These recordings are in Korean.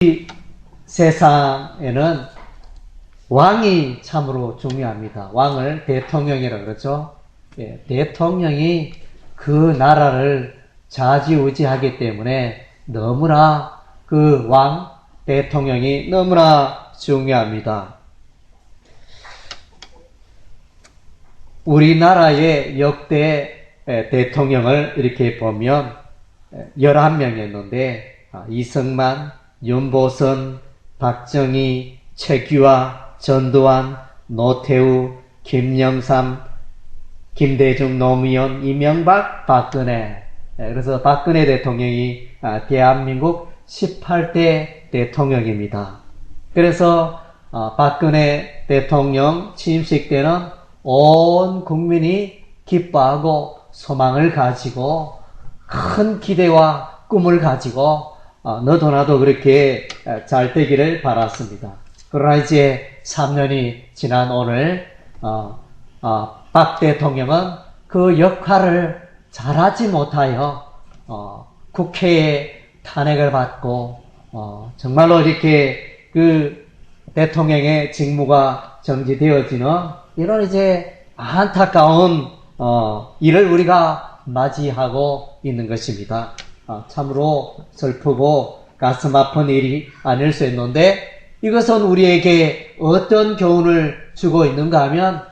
이 세상에는 왕이 참으로 중요합니다. 왕을 대통령이라고 그러죠. 예, 대통령이 그 나라를 좌지우지하기 때문에 너무나 그 왕, 대통령이 너무나 중요합니다. 우리나라의 역대 대통령을 이렇게 보면 11명이었는데 이승만, 윤보선, 박정희, 최규하, 전두환, 노태우, 김영삼, 김대중, 노무현, 이명박, 박근혜. 그래서 박근혜 대통령이 대한민국 18대 대통령입니다. 그래서 박근혜 대통령 취임식 때는 온 국민이 기뻐하고 소망을 가지고 큰 기대와 꿈을 가지고 너도 나도 그렇게 잘 되기를 바랐습니다. 그러나 이제 3년이 지난 오늘 박 대통령은 그 역할을 잘하지 못하여 국회에 탄핵을 받고 정말로 이렇게 그 대통령의 직무가 정지되어지는 이런 이제 안타까운 일을 우리가 맞이하고 있는 것입니다. 참으로 슬프고 가슴 아픈 일이 아닐 수 있는데 이것은 우리에게 어떤 교훈을 주고 있는가 하면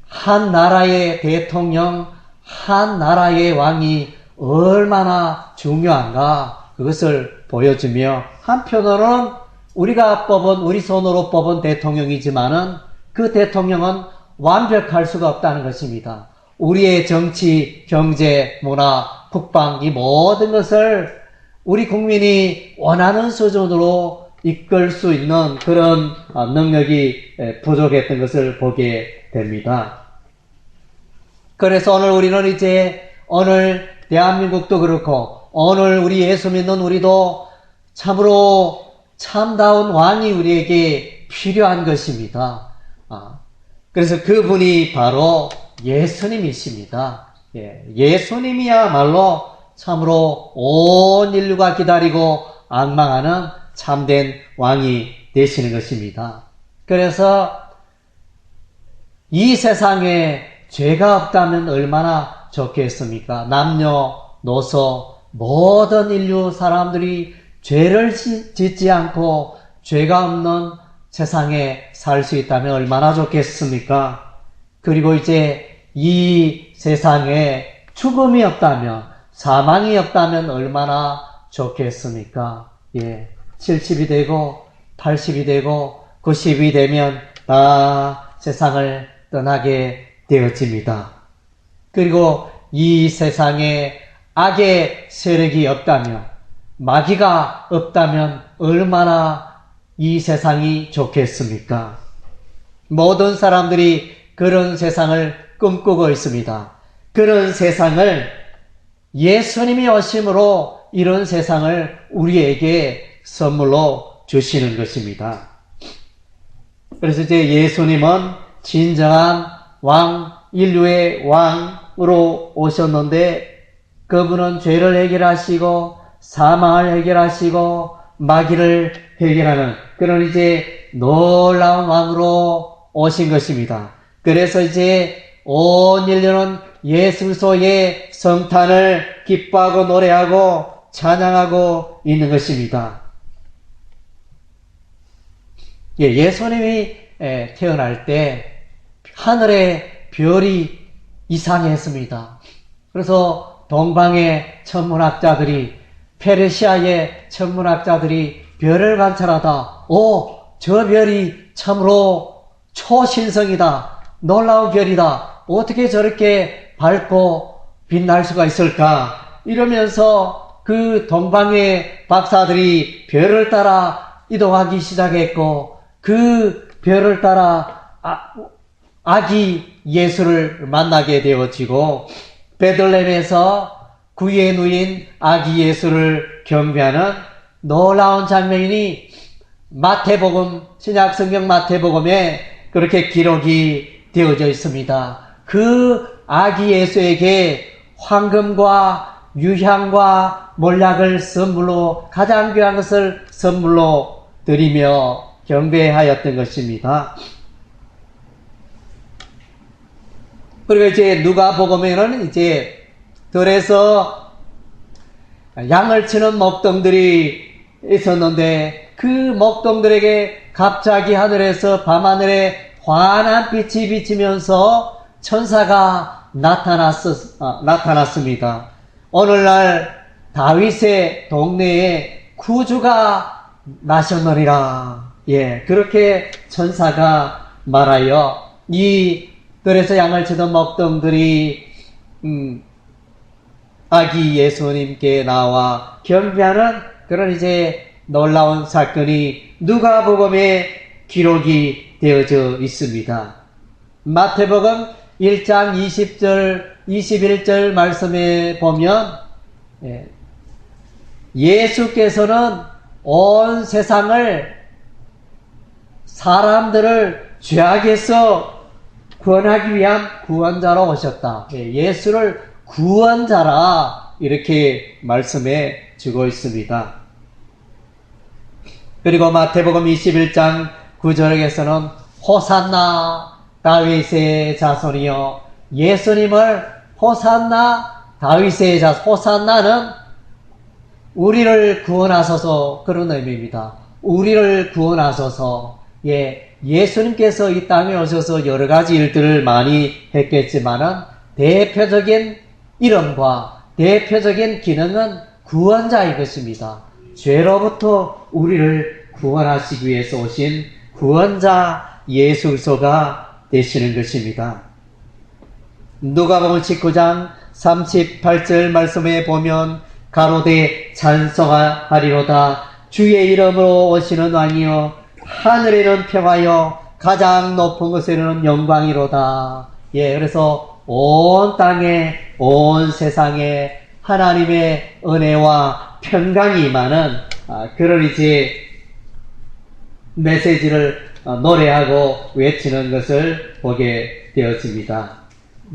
한 나라의 대통령, 한 나라의 왕이 얼마나 중요한가 그것을 보여주며 한편으로는 우리가 뽑은 우리 손으로 뽑은 대통령이지만은 그 대통령은 완벽할 수가 없다는 것입니다. 우리의 정치, 경제, 문화, 국방 이 모든 것을 우리 국민이 원하는 수준으로 이끌 수 있는 그런 능력이 부족했던 것을 보게 됩니다. 그래서 오늘 우리는 이제 오늘 대한민국도 그렇고 오늘 우리 예수 믿는 우리도 참으로 참다운 왕이 우리에게 필요한 것입니다. 그래서 그분이 바로 예수님이십니다. 예수님이야말로 참으로 온 인류가 기다리고 앙망하는 참된 왕이 되시는 것입니다. 그래서 이 세상에 죄가 없다면 얼마나 좋겠습니까? 남녀노소 모든 인류 사람들이 죄를 짓지 않고 죄가 없는 세상에 살 수 있다면 얼마나 좋겠습니까? 그리고 이제 이 세상에 죽음이 없다면, 사망이 없다면 얼마나 좋겠습니까? 70이 되고 80이 되고 90이 되면 다 세상을 떠나게 되어집니다. 그리고 이 세상에 악의 세력이 없다면, 마귀가 없다면 얼마나 이 세상이 좋겠습니까? 모든 사람들이 그런 세상을 꿈꾸고 있습니다. 그런 세상을 예수님이 오심으로 이런 세상을 우리에게 선물로 주시는 것입니다. 그래서 이제 예수님은 진정한 왕, 인류의 왕으로 오셨는데 그분은 죄를 해결하시고 사망을 해결하시고 마귀를 해결하는 그런 이제 놀라운 왕으로 오신 것입니다. 그래서 이제 온 인류는 예수 그리스도의 성탄을 기뻐하고 노래하고 찬양하고 있는 것입니다. 예수님이 태어날 때 하늘의 별이 이상했습니다. 그래서 동방의 천문학자들이 페르시아의 천문학자들이 별을 관찰하다 저 별이 참으로 초신성이다. 놀라운 별이다. 어떻게 저렇게 밝고 빛날 수가 있을까? 이러면서 그 동방의 박사들이 별을 따라 이동하기 시작했고 그 별을 따라 아기 예수를 만나게 되어지고 베들레헴에서 구유에 누인 아기 예수를 경배하는 놀라운 장면이 마태복음, 신약성경 마태복음에 그렇게 기록이 되어져 있습니다. 그 아기 예수에게 황금과 유향과 몰약을 선물로, 가장 귀한 것을 선물로 드리며 경배하였던 것입니다. 그리고 이제 누가복음에는 이제 들에서 양을 치는 목동들이 있었는데 그 목동들에게 갑자기 하늘에서 밤하늘에 환한 빛이 비치면서 천사가 나타났습니다. 오늘날 다윗의 동네에 구주가 나셨느니라. 예, 그렇게 천사가 말하여 이 들에서 양을 치던 먹동들이 아기 예수님께 나와 경배하는 그런 이제 놀라운 사건이 누가복음에 기록이 되어져 있습니다. 마태복음 1장 20절, 21절 말씀에 보면 예수께서는 온 세상을 사람들을 죄악에서 구원하기 위한 구원자로 오셨다. 예수를 구원자라 이렇게 말씀해 주고 있습니다. 그리고 마태복음 21장 9절에서는 호산나 다윗의 자손이여, 예수님을 호산나 다윗의 자손, 호산나는 우리를 구원하소서 그런 의미입니다. 우리를 구원하소서. 예수님께서 이 땅에 오셔서 여러 가지 일들을 많이 했겠지만은 대표적인 이름과 대표적인 기능은 구원자의 것입니다. 죄로부터 우리를 구원하시기 위해서 오신 구원자 예수 그리스도가 되시는 것입니다. 누가복음 19장 38절 말씀에 보면 가로되 찬송하리로다 주의 이름으로 오시는 왕이여, 하늘에는 평화여 가장 높은 곳에는 영광이로다. 그래서 온 땅에 온 세상에 하나님의 은혜와 평강이 임하는 그런 이제 메시지를 노래하고 외치는 것을 보게 되었습니다.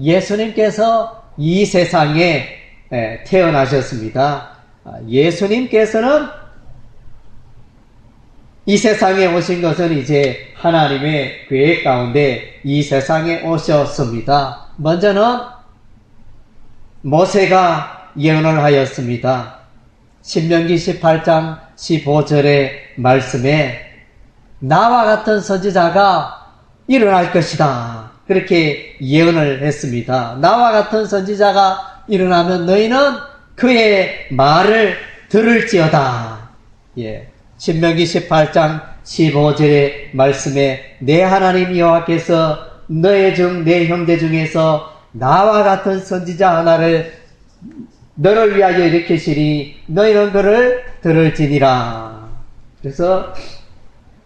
예수님께서 이 세상에 태어나셨습니다. 예수님께서는 이 세상에 오신 것은 이제 하나님의 계획 가운데 이 세상에 오셨습니다. 먼저는 모세가 예언을 하였습니다. 신명기 18장 15절의 말씀에 나와 같은 선지자가 일어날 것이다. 그렇게 예언을 했습니다. 나와 같은 선지자가 일어나면 너희는 그의 말을 들을지어다. 신명기 18장 15절의 말씀에 내 하나님 여호와께서 너의 내 형제 중에서 나와 같은 선지자 하나를 너를 위하여 일으키시니 너희는 그를 들을지니라. 그래서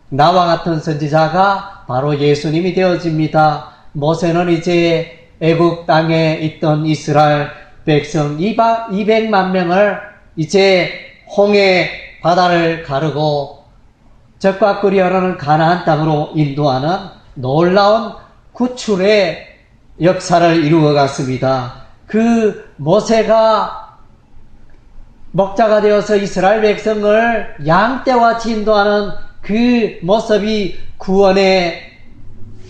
나와 같은 선지자가 바로 예수님이 되어집니다. 모세는 이제 애국 땅에 있던 이스라엘 백성 200만 명을 이제 홍해 바다를 가르고 적과 꿀이 흐르는 가나안 땅으로 인도하는 놀라운 구출의 역사를 이루어 갔습니다. 그 모세가 목자가 되어서 이스라엘 백성을 양떼와 인도하는 그 모습이 구원의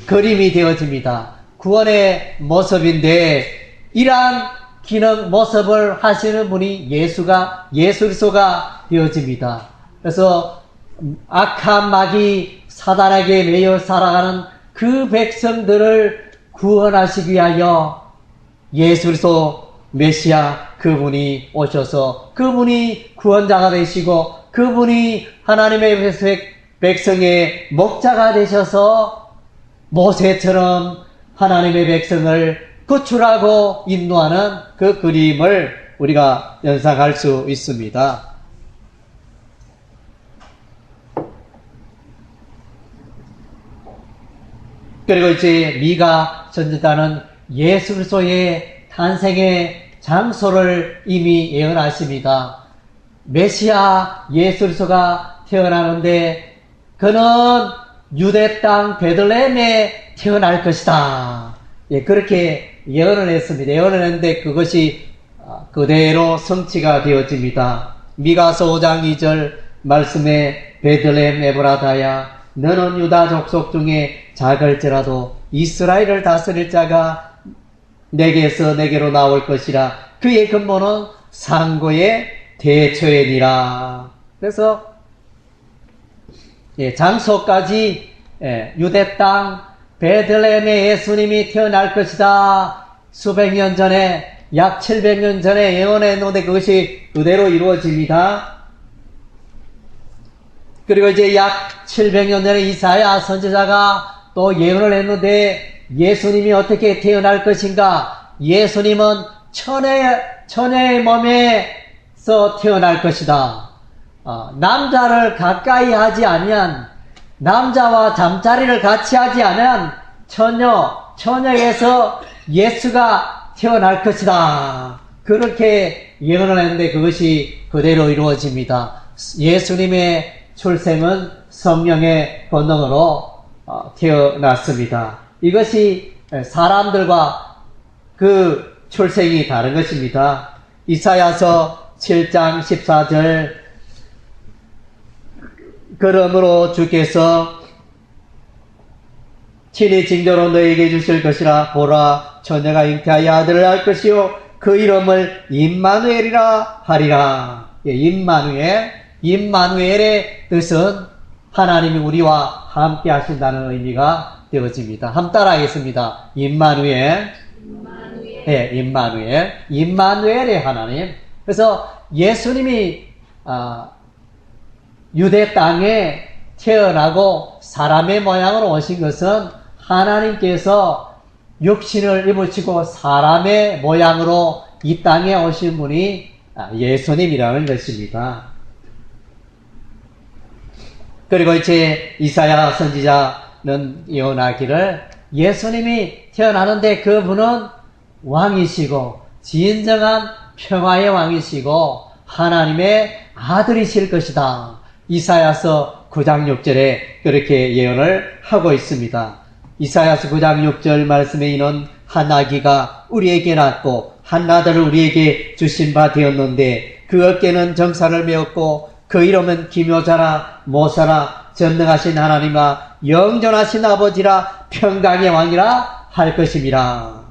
그림이 되어집니다. 구원의 모습인데 이러한 기능 모습을 하시는 분이 예수 그리스도가 되어집니다. 그래서 악한 마귀 사단에게 매여 살아가는 그 백성들을 구원하시기 위하여 예수 그리스도 메시아 그분이 오셔서 그분이 구원자가 되시고 그분이 하나님의 백성의 목자가 되셔서 모세처럼 하나님의 백성을 구출하고 인도하는 그 그림을 우리가 연상할 수 있습니다. 그리고 이제 미가 선지자는 예수 그리스도의 탄생의 장소를 이미 예언하십니다. 메시아 예수 그리스도가 태어나는데 그는 유대 땅 베들레헴에 태어날 것이다. 그렇게 예언을 했습니다. 예언을 했는데 그것이 그대로 성취가 되어집니다. 미가서 5장 2절 말씀에 베들레헴 에브라다야 너는 유다 족속 중에 작을지라도 이스라엘을 다스릴 자가 내게서 내게로 나올 것이라 그의 근본은 상고의 대처이니라. 그래서 장소까지 유대 땅 베들레헴에 예수님이 태어날 것이다. 수백 년 전에 약 700년 전에 예언했는데 그것이 그대로 이루어집니다. 그리고 이제 약 700년 전에 이사야 선지자가 또 예언을 했는데 예수님이 어떻게 태어날 것인가? 예수님은 처녀의 몸에서 태어날 것이다. 남자를 가까이 하지 아니한 남자와 잠자리를 같이 하지 않은 처녀에서 예수가 태어날 것이다. 그렇게 예언을 했는데 그것이 그대로 이루어집니다. 예수님의 출생은 성령의 권능으로 태어났습니다. 이것이 사람들과 그 출생이 다른 것입니다. 이사야서 7장 14절 그러므로 주께서 친히 징조로 너에게 주실 것이라 보라 처녀가 잉태하여 아들을 낳을 것이요 그 이름을 임마누엘이라 하리라. 임마누엘의 뜻은 하나님이 우리와 함께 하신다는 의미가 되어집니다. 한번 따라하겠습니다. 임마누엘. 임마누엘의 하나님. 그래서 예수님이 유대 땅에 태어나고 사람의 모양으로 오신 것은 하나님께서 육신을 입으시고 사람의 모양으로 이 땅에 오신 분이 예수님이라는 것입니다. 그리고 이제 이사야 선지자는 예언하기를 예수님이 태어나는데 그분은 왕이시고 진정한 평화의 왕이시고 하나님의 아들이실 것이다. 이사야서 9장 6절에 그렇게 예언을 하고 있습니다. 이사야서 9장 6절 말씀에 이는 한 아기가 우리에게 낳고 한 아들을 우리에게 주신 바 되었는데 그 어깨는 정사를 메었고 그 이름은 기묘자라 모사라 전능하신 하나님과 영존하신 아버지라 평강의 왕이라 할 것임이라.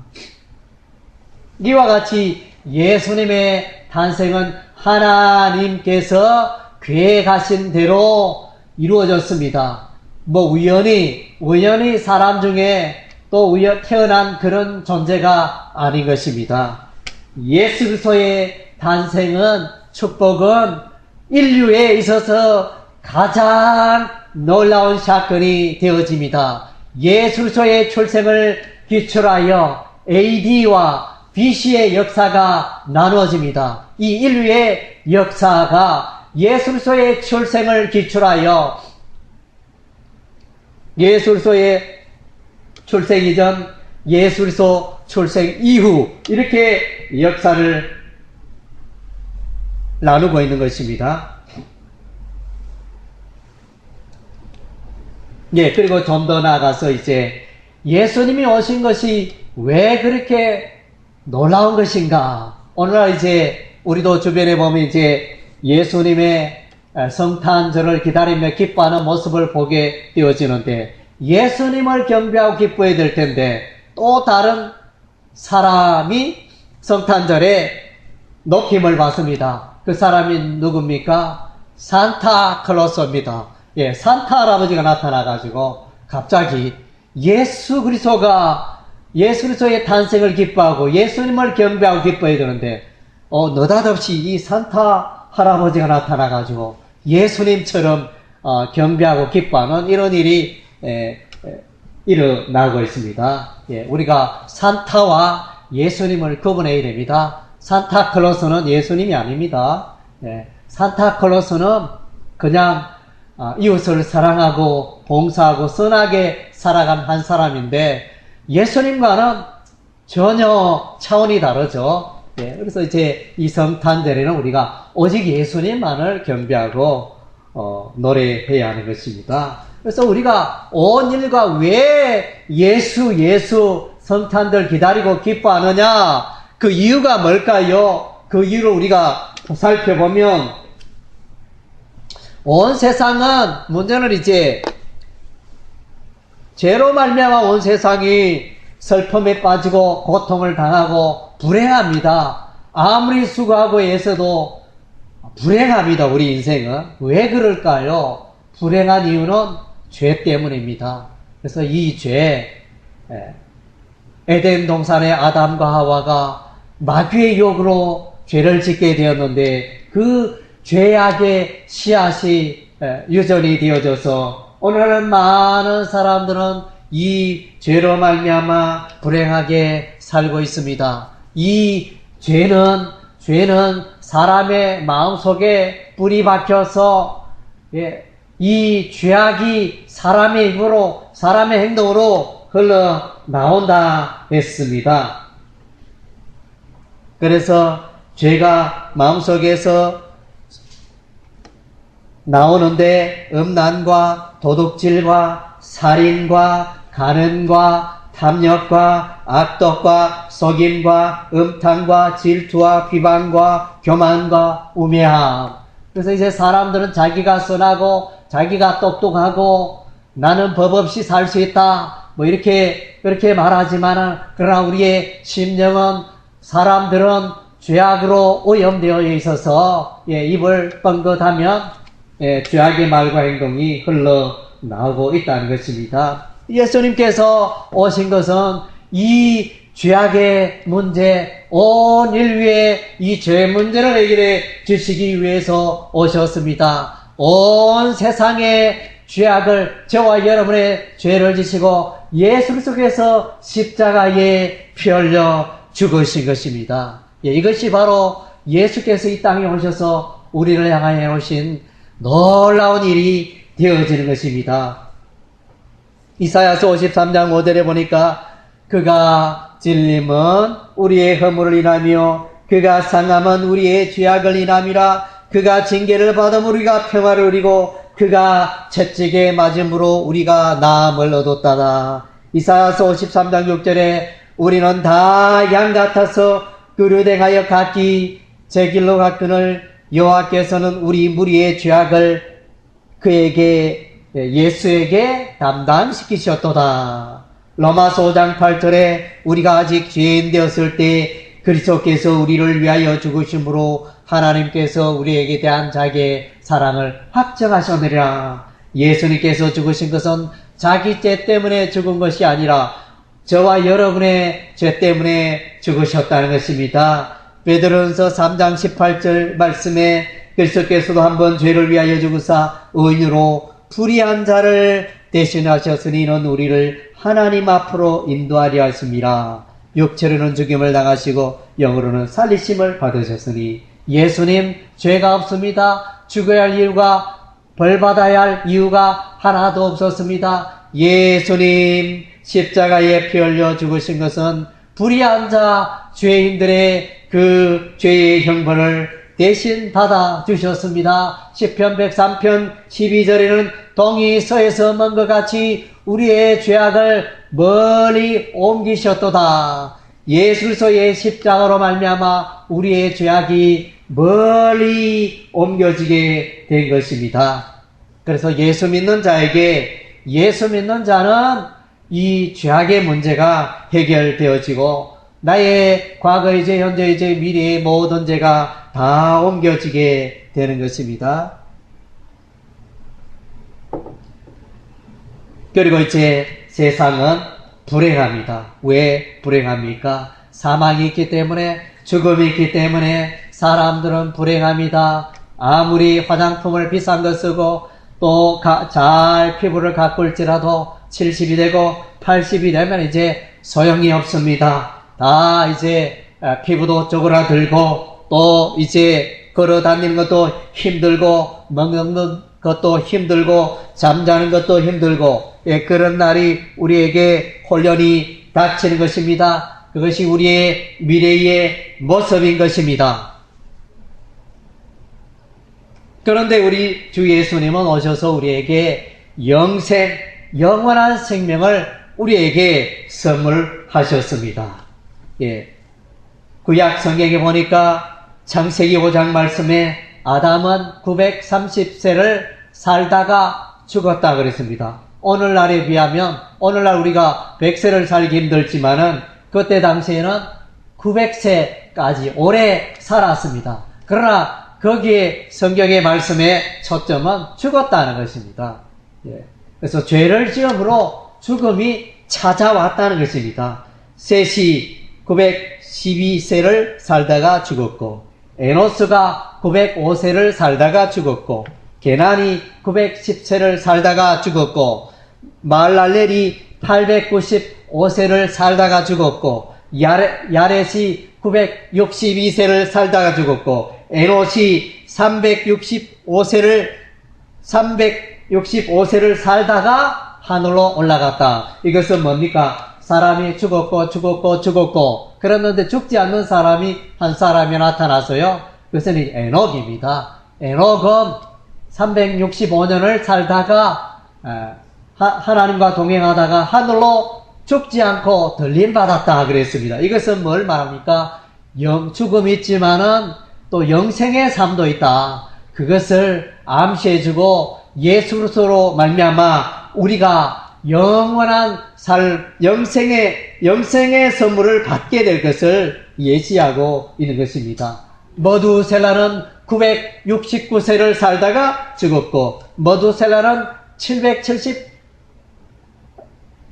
이와 같이 예수님의 탄생은 하나님께서 계획하신 대로 이루어졌습니다. 우연히 사람 중에 또 태어난 그런 존재가 아닌 것입니다. 예수 그리스도의 탄생은 축복은 인류에 있어서 가장 놀라운 사건이 되어집니다. 예수 그리스도의 출생을 기초하여 AD와 BC의 역사가 나누어집니다. 이 인류의 역사가 예수 그리스도의 출생을 기초하여 예수 그리스도의 출생 이전, 예수 그리스도 출생 이후 이렇게 역사를 나누고 있는 것입니다. 그리고 좀 더 나아가서 이제 예수님이 오신 것이 왜 그렇게 놀라운 것인가? 오늘날 이제 우리도 주변에 보면 이제 예수님의 성탄절을 기다리며 기뻐하는 모습을 보게 되어지는데 예수님을 경배하고 기뻐해야 될 텐데 또 다른 사람이 성탄절에 높임을 받습니다. 그 사람이 누굽니까? 산타클로스입니다. 산타 할아버지가 나타나가지고 갑자기 예수 그리스도의 탄생을 기뻐하고 예수님을 경배하고 기뻐해야 되는데 느닷없이 이 산타 할아버지가 나타나가지고 예수님처럼 경배하고 기뻐하는 이런 일이 일어나고 있습니다. 우리가 산타와 예수님을 구분해야 됩니다. 산타클로스는 예수님이 아닙니다. 산타클로스는 그냥 이웃을 사랑하고 봉사하고 선하게 살아간 한 사람인데 예수님과는 전혀 차원이 다르죠. 그래서 이제 이 성탄절에는 우리가 오직 예수님만을 경배하고 노래해야 하는 것입니다. 그래서 우리가 온 인류가 왜 예수 성탄절 기다리고 기뻐하느냐? 그 이유가 뭘까요? 그 이유를 우리가 살펴보면 온 세상은 문제는 이제 죄로 말미암아 온 세상이 슬픔에 빠지고 고통을 당하고 불행합니다. 아무리 수고하고 애써도 불행합니다. 우리 인생은. 왜 그럴까요? 불행한 이유는 죄 때문입니다. 그래서 이 죄, 에덴 동산의 아담과 하와가 마귀의 유혹으로 죄를 짓게 되었는데 그 죄악의 씨앗이 유전이 되어져서 오늘은 많은 사람들은 이 죄로 말미암아 불행하게 살고 있습니다. 이 죄는 사람의 마음속에 뿌리 박혀서 이 죄악이 사람의 힘으로 사람의 행동으로 흘러나온다 했습니다. 그래서 죄가 마음속에서 나오는데 음란과 도둑질과 살인과 간음과 탐욕과 악독과 속임과 음탕과 질투와 비방과 교만과 우매함. 그래서 이제 사람들은 자기가 선하고 자기가 똑똑하고 나는 법 없이 살 수 있다 뭐 이렇게 그렇게 말하지만은 그러나 우리의 심령은 사람들은 죄악으로 오염되어 있어서 입을 뻥긋하면 죄악의 말과 행동이 흘러나오고 있다는 것입니다. 예수님께서 오신 것은 이 죄악의 문제, 온 인류의 이 죄 문제를 해결해 주시기 위해서 오셨습니다. 온 세상의 죄악을 저와 여러분의 죄를 지시고 예수 그리스도께서 십자가에 피 흘려 죽으신 것입니다. 이것이 바로 예수께서 이 땅에 오셔서 우리를 향하여 오신 놀라운 일이 되어지는 것입니다. 이사야서 53장 5절에 보니까 그가 찔림은 우리의 허물을 인하며 그가 상함은 우리의 죄악을 인함이라. 그가 징계를 받음 우리가 평화를 누리고 그가 채찍에 맞음으로 우리가 나음을 얻었다다. 이사야서 53장 6절에 우리는 다 양 같아서 그릇행하여 각기 제 길로 갔거늘 여호와께서는 우리 무리의 죄악을 그에게 예수에게 담당시키셨도다. 로마서 5장 8절에 우리가 아직 죄인 되었을 때 그리스도께서 우리를 위하여 죽으심으로 하나님께서 우리에게 대한 자기의 사랑을 확정하셨느니라. 예수님께서 죽으신 것은 자기 죄 때문에 죽은 것이 아니라 저와 여러분의 죄 때문에 죽으셨다는 것입니다. 베드로전서 3장 18절 말씀에 그리스도께서도 한번 죄를 위하여 죽으사 의인으로 불의한 자를 대신하셨으니 이는 우리를 하나님 앞으로 인도하려 하심이라. 육체로는 죽임을 당하시고 영으로는 살리심을 받으셨으니 예수님 죄가 없습니다. 죽어야 할 이유가 벌받아야 할 이유가 하나도 없었습니다. 예수님 십자가에 피 흘려 죽으신 것은 불의한 자 죄인들의 그 죄의 형벌을 대신 받아 주셨습니다. 시편 103편 12절에는 동이 서에서 먼 것 같이 우리의 죄악을 멀리 옮기셨도다. 예수 그리스도의 십자가로 말미암아 우리의 죄악이 멀리 옮겨지게 된 것입니다. 그래서 예수 믿는 자에게 예수 믿는 자는 이 죄악의 문제가 해결되어지고 나의 과거의 죄, 현재의 죄, 미래의 모든 죄가 다 옮겨지게 되는 것입니다. 그리고 이제 세상은 불행합니다. 왜 불행합니까? 사망이 있기 때문에, 죽음이 있기 때문에 사람들은 불행합니다. 아무리 화장품을 비싼 거 쓰고 또 잘 피부를 가꿀지라도 70이 되고 80이 되면 이제 소용이 없습니다. 다 이제 피부도 쪼그라들고 또 이제 걸어 다니는 것도 힘들고 먹는 것도 힘들고 잠자는 것도 힘들고 그런 날이 우리에게 홀연히 닥치는 것입니다. 그것이 우리의 미래의 모습인 것입니다. 그런데 우리 주 예수님은 오셔서 우리에게 영원한 생명을 우리에게 선물하셨습니다. 구약 성경에 보니까 창세기 5장 말씀에 아담은 930세를 살다가 죽었다 그랬습니다. 오늘날에 비하면 오늘날 우리가 100세를 살기 힘들지만은 그때 당시에는 900세까지 오래 살았습니다. 그러나 거기에 성경의 말씀의 초점은 죽었다는 것입니다. 그래서 죄를 지음으로 죽음이 찾아왔다는 것입니다. 셋이 912세를 살다가 죽었고, 에노스가 905세를 살다가 죽었고, 게난이 910세를 살다가 죽었고, 마할랄렐이 895세를 살다가 죽었고, 야렛이 962세를 살다가 죽었고, 에노시 365세를 살다가 하늘로 올라갔다. 이것은 뭡니까? 사람이 죽었고 그랬는데 죽지 않는 사람이 한 사람이 나타나서요. 그것은 에녹입니다. 에녹은 365년을 살다가 하나님과 동행하다가 하늘로 죽지 않고 들림받았다 그랬습니다. 이것은 뭘 말합니까? 죽음이 있지만은 또 영생의 삶도 있다. 그것을 암시해주고 예수 그리스도로 말미암아 우리가 영원한 영생의 선물을 받게 될 것을 예시하고 있는 것입니다. 머두셀라는 969세를 살다가 죽었고, 머두셀라는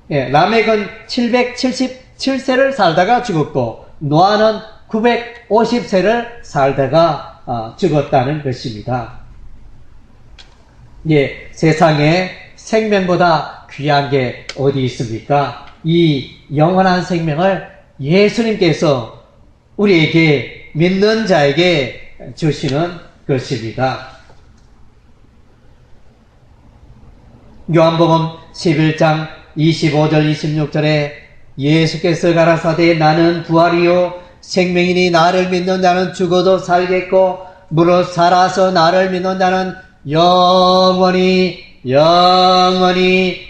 라멕은 777세를 살다가 죽었고, 노아는 950세를 살다가 죽었다는 것입니다. 세상에 생명보다 귀한 게 어디 있습니까? 이 영원한 생명을 예수님께서 우리에게 믿는 자에게 주시는 것입니다. 요한복음 11장 25절 26절에 예수께서 가라사대 나는 부활이요 생명이니 나를 믿는 자는 죽어도 살겠고 무릇 살아서 나를 믿는 자는 영원히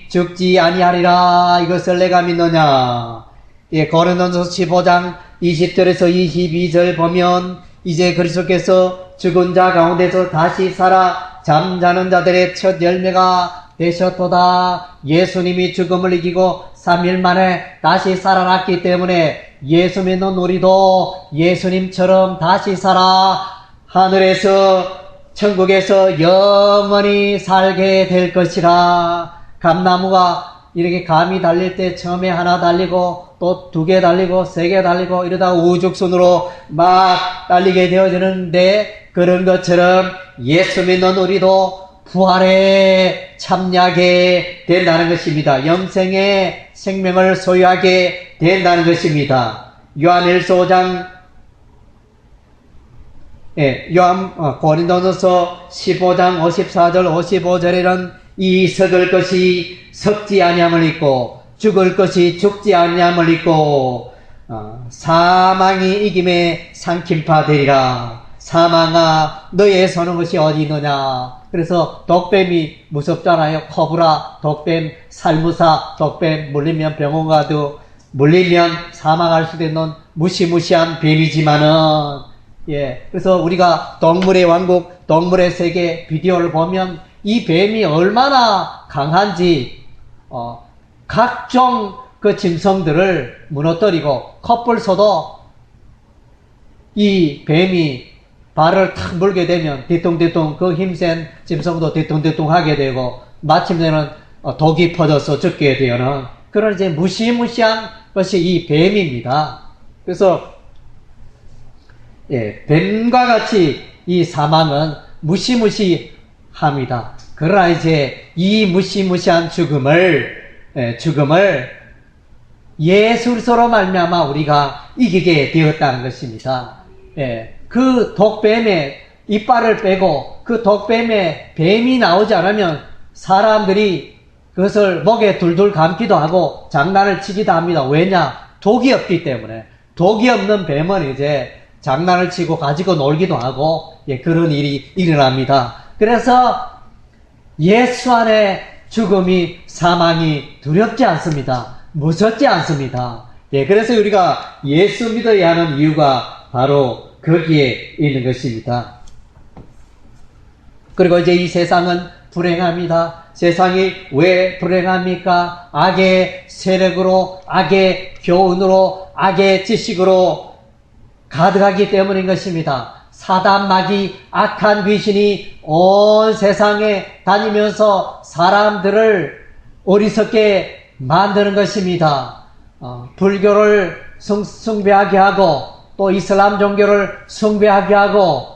죽지 아니하리라. 이것을 내가 믿느냐? 고린도전서 15장 20절에서 22절 보면 이제 그리스도께서 죽은 자 가운데서 다시 살아 잠자는 자들의 첫 열매가 되셨도다. 예수님이 죽음을 이기고 3일 만에 다시 살아났기 때문에 예수 믿는 우리도 예수님처럼 다시 살아 하늘에서 천국에서 영원히 살게 될 것이라. 감나무가 이렇게 감이 달릴 때 처음에 하나 달리고 또 2개 달리고 3개 달리고 이러다 우죽순으로 막 달리게 되어지는데, 그런 것처럼 예수 믿는 우리도 부활에 참여하게 된다는 것입니다. 영생의 생명을 소유하게 된다는 것입니다. 요한일서 5장 고린도전서 15장 54절 55절에는 이 썩을 것이 썩지 아니함을 입고 죽을 것이 죽지 아니함을 입고 사망이 이김에 삼킴파 되리라. 사망아 너의 서는 것이 어디 있느냐. 그래서 독뱀이 무섭잖아요. 코브라, 독뱀, 살무사, 독뱀 물리면 병원 가도 물리면 사망할 수도 있는 무시무시한 뱀이지만은, 그래서 우리가 동물의 왕국, 동물의 세계 비디오를 보면 이 뱀이 얼마나 강한지, 각종 그 짐승들을 무너뜨리고, 컵불소도 이 뱀이 발을 탁 물게 되면 뒤뚱뒤뚱 그 힘센 짐승도 뒤뚱뒤뚱 하게 되고, 마침내는 독이 퍼져서 죽게 되는 그런 이제 무시무시한 것이 이 뱀입니다. 그래서 뱀과 같이 이 사망은 무시무시합니다. 그러나 이제 이 무시무시한 죽음을 예수 그리스도로 말미암아 우리가 이기게 되었다는 것입니다. 그 독뱀의 이빨을 빼고 그 독뱀의 뱀이 나오지 않으면 사람들이 그것을 목에 둘둘 감기도 하고 장난을 치기도 합니다. 왜냐? 독이 없기 때문에. 독이 없는 뱀은 이제 장난을 치고 가지고 놀기도 하고, 그런 일이 일어납니다. 그래서 예수 안에 죽음이, 사망이 두렵지 않습니다. 무섭지 않습니다. 그래서 우리가 예수 믿어야 하는 이유가 바로 거기에 있는 것입니다. 그리고 이제 이 세상은 불행합니다. 세상이 왜 불행합니까? 악의 세력으로, 악의 교훈으로, 악의 지식으로 가득하기 때문인 것입니다. 사단 마귀, 악한 귀신이 온 세상에 다니면서 사람들을 어리석게 만드는 것입니다. 불교를 숭배하게 하고 또 이슬람 종교를 숭배하게 하고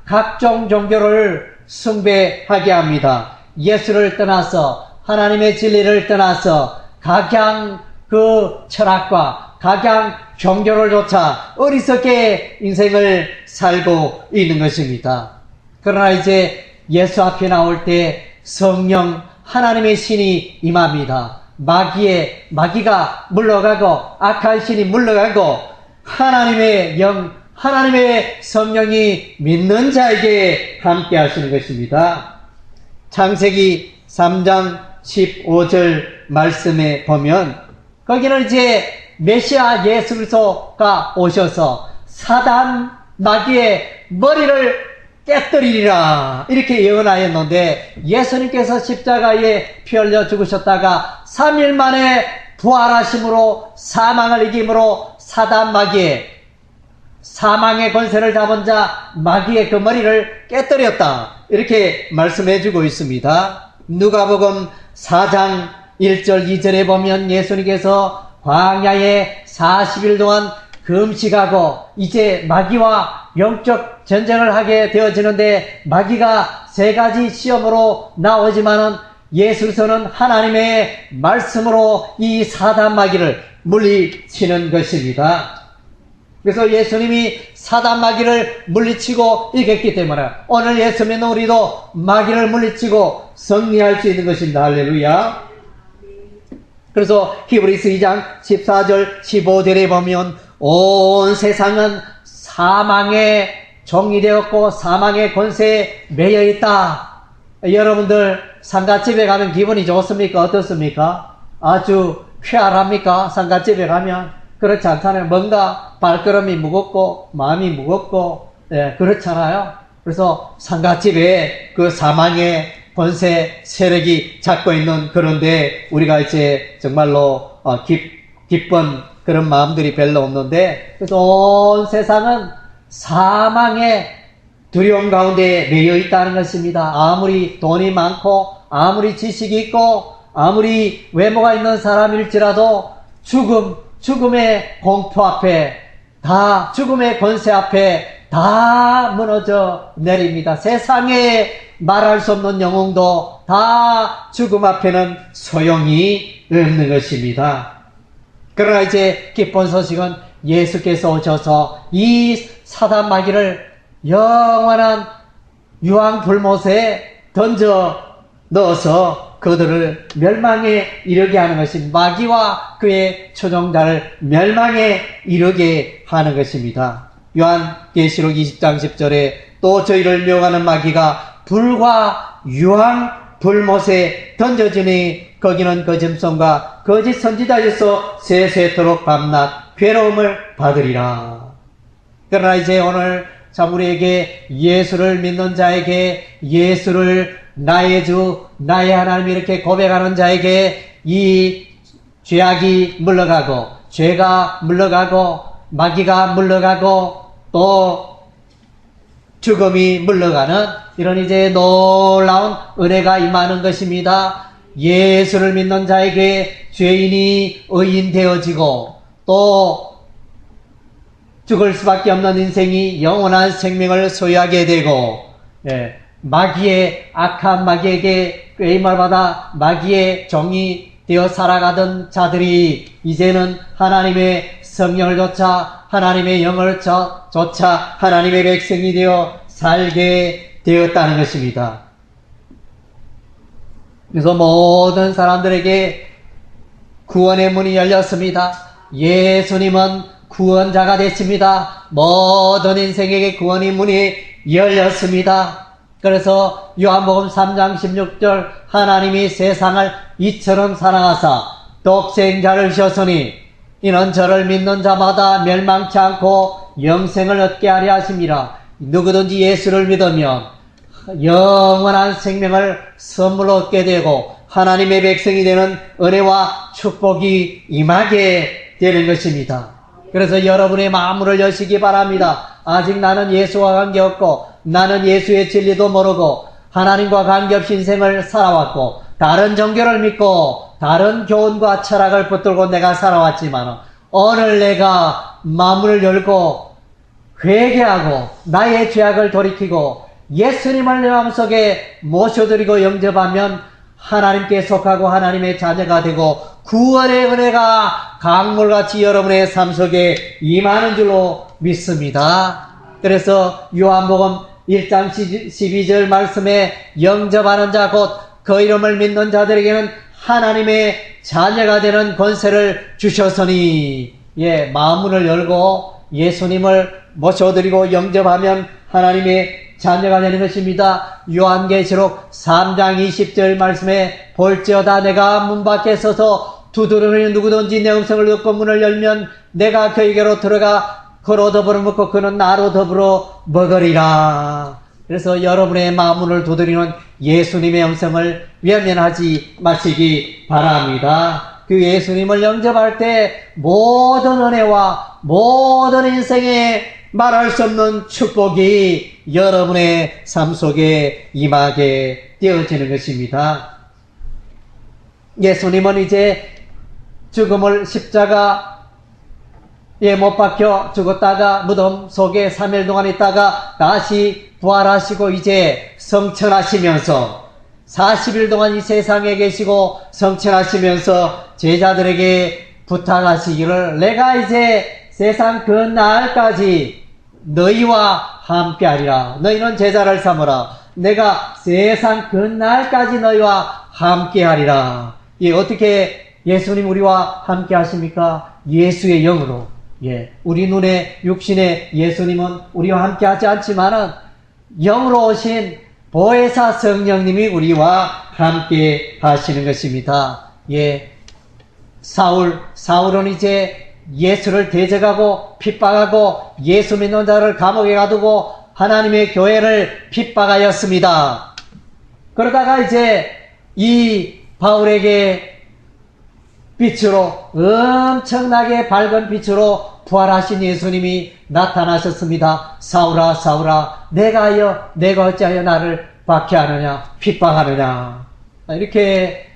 각종 종교를 숭배하게 합니다. 예수를 떠나서 하나님의 진리를 떠나서 각양 그 철학과 각양 종교를 좇아 어리석게 인생을 살고 있는 것입니다. 그러나 이제 예수 앞에 나올 때 성령 하나님의 신이 임합니다. 마귀가 물러가고 악한 신이 물러가고 하나님의 영, 하나님의 성령이 믿는 자에게 함께 하시는 것입니다. 창세기 3장 15절 말씀에 보면 거기는 이제 메시아 예수 그리스도가 오셔서 사단 마귀의 머리를 깨뜨리리라 이렇게 예언하였는데 예수님께서 십자가에 피 흘려 죽으셨다가 3일 만에 부활하심으로 사망을 이김으로 사단 마귀의 사망의 권세를 잡은 자 마귀의 그 머리를 깨뜨렸다 이렇게 말씀해주고 있습니다. 누가복음 4장 1절 2절에 보면 예수님께서 광야에 40일 동안 금식하고 이제 마귀와 영적 전쟁을 하게 되어지는데 마귀가 세 가지 시험으로 나오지만은 예수께서는 하나님의 말씀으로 이 사단 마귀를 물리치는 것입니다. 그래서 예수님이 사단 마귀를 물리치고 이겼기 때문에 오늘 예수 믿는 우리도 마귀를 물리치고 승리할 수 있는 것입니다. 할렐루야. 그래서 히브리서 2장 14절 15절에 보면 온 세상은 사망의 종이 되었고 사망의 권세에 매여 있다. 여러분들 상가집에 가면 기분이 좋습니까? 어떻습니까? 아주 쾌활합니까? 상가집에 가면 그렇지 않잖아요. 뭔가 발걸음이 무겁고 마음이 무겁고 그렇잖아요. 그래서 상가집에 그 사망의 권세 세력이 잡고 있는 그런데 우리가 이제 정말로 기쁜 그런 마음들이 별로 없는데 그래서 온 세상은 사망의 두려움 가운데 매여 있다는 것입니다. 아무리 돈이 많고 아무리 지식이 있고 아무리 외모가 있는 사람일지라도 죽음의 공포 앞에 다 죽음의 권세 앞에 다 무너져 내립니다. 세상에 말할 수 없는 영웅도 다 죽음 앞에는 소용이 없는 것입니다. 그러나 이제 기쁜 소식은 예수께서 오셔서 이 사단 마귀를 영원한 유황불못에 던져 넣어서 그들을 멸망에 이르게 하는 것입니다. 마귀와 그의 초종자를 멸망에 이르게 하는 것입니다. 요한계시록 20장 10절에 또 저희를 미혹하는 마귀가 불과 유황불못에 던져지니 거기는 거짓성과 거짓 선지자에서 세세토록 밤낮 괴로움을 받으리라. 그러나 이제 오늘 참 우리에게 예수를 믿는 자에게 예수를 나의 주 나의 하나님 이렇게 고백하는 자에게 이 죄악이 물러가고 죄가 물러가고 마귀가 물러가고 또 죽음이 물러가는 이런 이제 놀라운 은혜가 임하는 것입니다. 예수를 믿는 자에게 죄인이 의인 되어지고 또 죽을 수밖에 없는 인생이 영원한 생명을 소유하게 되고 마귀의 악한 마귀에게 꾀임을 받아 마귀의 종이 되어 살아가던 자들이 이제는 하나님의 성령을 좇아 하나님의 영을 좇아 하나님의 백성이 되어 살게 되었다는 것입니다. 그래서 모든 사람들에게 구원의 문이 열렸습니다. 예수님은 구원자가 됐습니다. 모든 인생에게 구원의 문이 열렸습니다. 그래서 요한복음 3장 16절 하나님이 세상을 이처럼 사랑하사 독생자를 주셨으니 이는 저를 믿는 자마다 멸망치 않고 영생을 얻게 하려 하심이라. 누구든지 예수를 믿으면 영원한 생명을 선물로 얻게 되고 하나님의 백성이 되는 은혜와 축복이 임하게 되는 것입니다. 그래서 여러분의 마음을 여시기 바랍니다. 아직 나는 예수와 관계없고 나는 예수의 진리도 모르고 하나님과 관계없이 인생을 살아왔고 다른 종교를 믿고 다른 교훈과 철학을 붙들고 내가 살아왔지만 오늘 내가 마음을 열고 회개하고 나의 죄악을 돌이키고 예수님을 내 마음속에 모셔드리고 영접하면 하나님께 속하고 하나님의 자녀가 되고 구원의 은혜가 강물같이 여러분의 삶 속에 임하는 줄로 믿습니다. 그래서 요한복음 1장 12절 말씀에 영접하는 자 곧 그 이름을 믿는 자들에게는 하나님의 자녀가 되는 권세를 주셨으니, 마음문을 열고 예수님을 모셔드리고 영접하면 하나님의 자녀가 되는 것입니다. 요한계시록 3장 20절 말씀에 볼지어다 내가 문 밖에 서서 두드리면 누구든지 내 음성을 듣고 문을 열면 내가 그에게로 들어가 그로 더불어 먹고 그는 나로 더불어 먹으리라. 그래서 여러분의 마음문을 두드리는 예수님의 음성을 외면하지 마시기 바랍니다. 그 예수님을 영접할 때 모든 은혜와 모든 인생에 말할 수 없는 축복이 여러분의 삶 속에 임하게 되어지는 것입니다. 예수님은 이제 죽음을 십자가에 못 박혀 죽었다가 무덤 속에 3일 동안 있다가 다시 부활하시고 이제 성천하시면서 40일 동안 이 세상에 계시고 성천하시면서 제자들에게 부탁하시기를 내가 이제 세상 그 날까지 너희와 함께하리라. 너희는 제자를 삼으라. 내가 세상 그 날까지 너희와 함께하리라. 어떻게 예수님 우리와 함께 하십니까? 예수의 영으로. 우리 눈에 육신의 예수님은 우리와 함께 하지 않지만은 영으로 오신 보혜사 성령님이 우리와 함께 하시는 것입니다. 사울은 이제 예수를 대적하고 핍박하고 예수 믿는 자를 감옥에 가두고 하나님의 교회를 핍박하였습니다. 그러다가 이제 이 바울에게 빛으로 엄청나게 밝은 빛으로 부활하신 예수님이 나타나셨습니다. 사울아 사울아 내가 어찌하여 나를 박해하느냐 핍박하느냐. 이렇게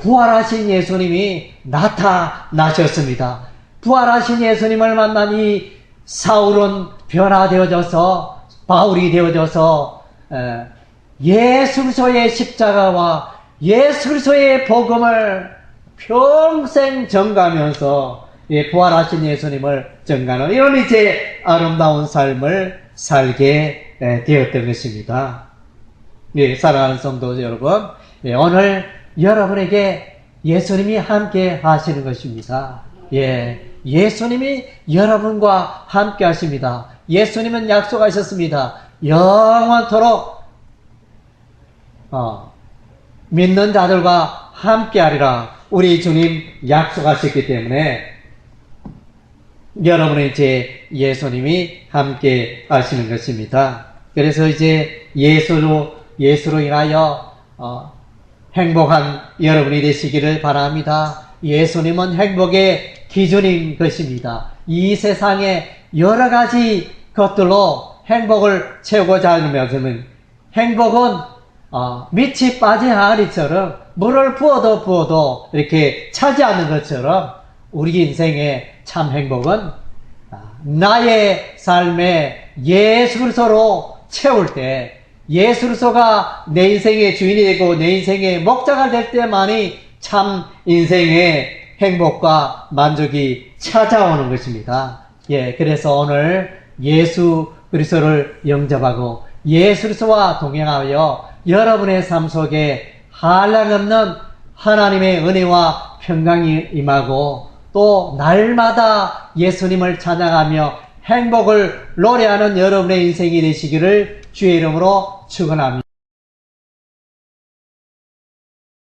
부활하신 예수님이 나타나셨습니다. 부활하신 예수님을 만난 이 사울은 변화되어져서 바울이 되어져서 예수 그리스도의 십자가와 예수 그리스도의 복음을 평생 전가하면서 부활하신 예수님을 전가하는 이런 이제 아름다운 삶을 살게 되었던 것입니다. 사랑하는 성도 여러분, 오늘 여러분에게 예수님이 함께 하시는 것입니다. 예수님이 여러분과 함께 하십니다. 예수님은 약속하셨습니다. 영원토록 믿는 자들과 함께 하리라. 우리 주님 약속하셨기 때문에 여러분은 이제 예수님이 함께 하시는 것입니다. 그래서 이제 예수로 인하여 행복한 여러분이 되시기를 바랍니다. 예수님은 행복의 기준인 것입니다. 이 세상에 여러 가지 것들로 행복을 채우고자 하면서는 행복은 밑이 빠진 항아리처럼 물을 부어도 이렇게 차지 않는 것처럼 우리 인생의 참 행복은 나의 삶에 예수 그리스도로 채울 때 예수 그리스도가 내 인생의 주인이 되고 내 인생의 목자가 될 때만이 참 인생의 행복과 만족이 찾아오는 것입니다. 그래서 오늘 예수 그리스도를 영접하고 예수 그리스도와 동행하여 여러분의 삶 속에 한량없는 하나님의 은혜와 평강이 임하고 또 날마다 예수님을 찬양하며 행복을 노래하는 여러분의 인생이 되시기를 주의 이름으로 축원합니다.